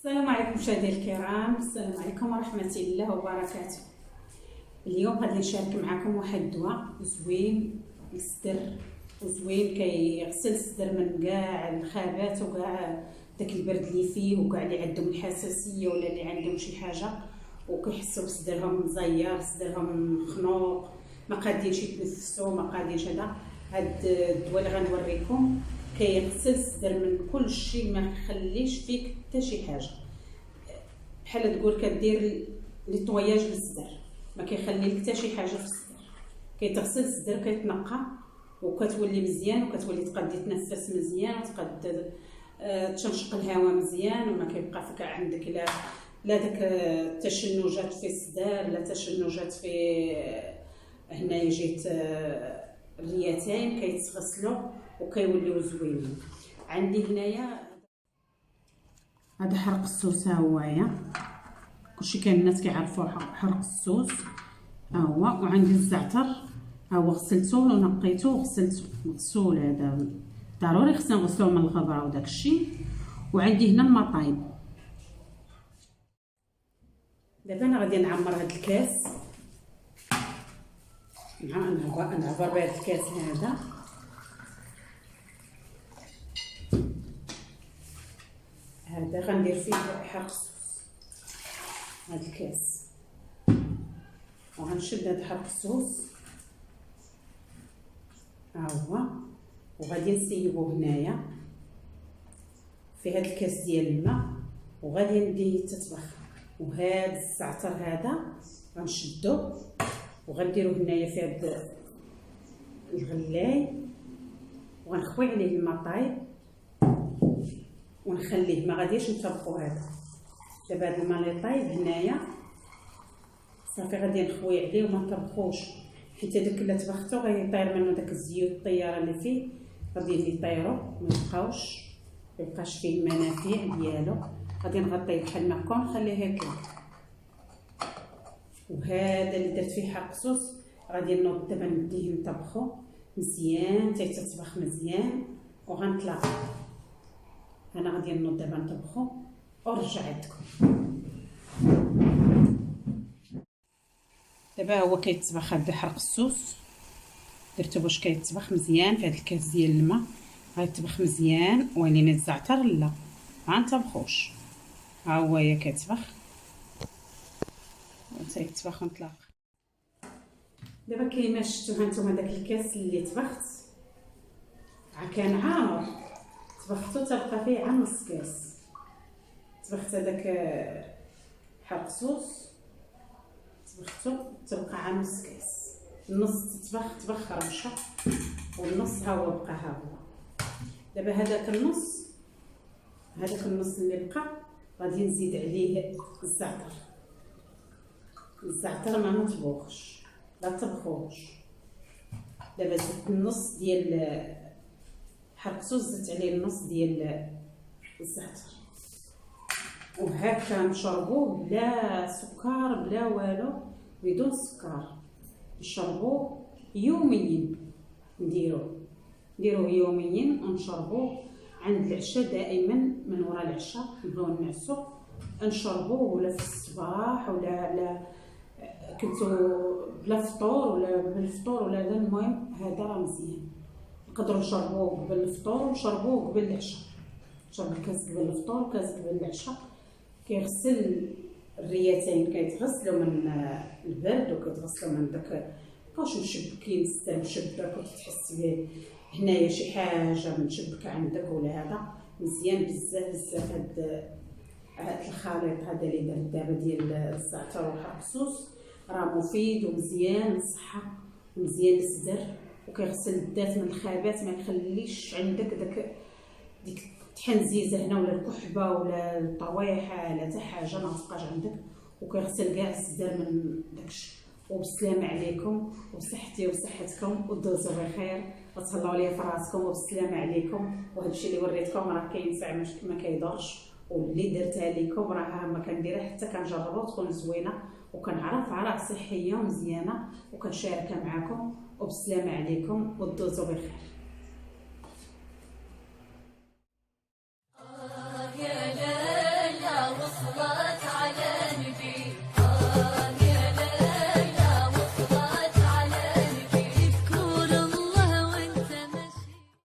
السلام عليكم مشاهدينا الكرام، السلام عليكم ورحمه الله وبركاته. اليوم غادي نشارك معكم واحد الدواء زوين للصدر وزوين كيغسل الصدر من كاع الخابات وكاع داك البرد اللي فيه وكاع اللي عندهم الحساسيه ولا اللي عندهم شي حاجه وكيحسوا بصدرهم مزير، صدرهم مخنوق، ما قادينش يتنفسوا، ما قادينش هاد الدواء اللي غنوريكم كيغسل الصدر من كل شيء، ما يخليش فيك حتى شي حاجه، بحال تقول كدير ليطوياج للصدر، ما كيخلي لك حتى شي حاجه في الصدر، كيتغسل الصدر كيتنقى وكتولي مزيان وكتولي تقدي تنفس مزيان وتقد تشنشق الهواء مزيان وما كيبقى فيك عندك لا داك التشنجات في الصدر لا تشنجات في هنايا جيت الريتين كيتغسلوا وكيوليو زوينين. عندي هنايا هذا حرق السوس، ها هويا كلشي كاين الناس كيعرفوا حرق السوس، ها هو. وعندي الزعتر، ها هو غسلته ونقيته وغسلته مغسول، هذا ضروري خصنا نغسلوه من الغبره وداك الشيء. وعندي هنا المطايب. دابا انا غادي نعمر هذا الكاس، نعبر بهذا الكاس هذا غندير فيه حرق السوس، هذا الكاس، وغنشد هذا حرق السوس ها هو، وغادي نسيبوه هنايا في هذا الكاس ديال الماء وغادي نديه تطبخ. وهذا الزعتر هذا غنشدو وغنديرو هنايا في هذا الغلاي وغنخوي عليه المطايب ونخليه، ما غاديش نطبخو. هذا دابا هذا الماء اللي طايب هنايا صافي غادي نخوي عليه وما نطبخوش، حيت داك الا طبختو غيطير منه داك الزيوت الطياره اللي فيه، غادي يطيروا ما يبقاش فيه المنافع ديالو. غادي نغطيه بحال ما هكا ونخليه هكا. وهذا اللي درت فيه حرق صوص غادي نوض دابا نديه نطبخو مزيان تيتطبخ مزيان وغنطلع. انا غادي نوض دابا نطبخو ونرجع عندكم. دابا هو كيتطبخ هذا حرق الصوص، درتو باش كيتطبخ مزيان في هذا الكاس ديال الماء، غيطبخ مزيان. ولينا الزعتر لا ما نطبخوش، ها هو كيطبخ وتيطبخ ونطلق. دابا كيما شفتوا هانتوما داك الكاس اللي طبخت كان عامر، طبختو تبقى فيه عام نص كاس. طبخت هذاك حرق صوص طبختو تبقى عام نص كاس، النص طبخ رمشه والنص ها هو بقى ها هو. دابا هذاك النص اللي بقى غادي نزيد عليه الزعتر ما مطبوخش لا طبخوش. دابا زدت النص ديال حرق صوص، زدت عليه النص ديال الزعتر، وهكا نشربوه بلا سكر بلا والو، بدون سكر. نشربوه يوميا، نديروه يوميا ونشربوه عند العشاء دائما. من وراء العشاء نبداو نعسو نشربوه، ولا في الصباح ولا كنتو بلا فطور ولا بالفطور ولا هذا. المهم هذا راه مزيان، نقدروا نشربوه قبل الفطور ونشربوه قبل العشاء. نشرب كاس قبل الفطور وكاس قبل العشاء. كيغسل الريتين، كيتغسلوا من البرد وكيتغسلوا من داك كاش مشبكين الصدر مشبك وتحس به هنايا شي حاجه مشبكه عندك ولا هذا. مزيان بزاف هاد الخليط هذا اللي درت دابا ديال الزعتر وحرق الصوص، راه مفيد ومزيان للصحه ومزيان للصدر وكيغسل الذات من الخابات، ما يخليش عندك ديك التحنزيزه هنا ولا الكحبه ولا الطويحه لا حتى حاجه ما تبقاش عندك، وكيغسل كاع الصدر من داكشي. وبالسلامه عليكم وبصحتي وصحتكم ودوزوا بخير وتهلاو ليا في راسكم وبالسلامه عليكم. وهذا الشيء اللي وريتكم راه كينفع ما كيضرش، واللي درتها لكم راه ما كنديرها حتى كنجربها تكون زوينه وكنعرف عرق صحيه ومزيانه وكنشاركها معكم. وبالسلامه عليكم ودوزوا بخير.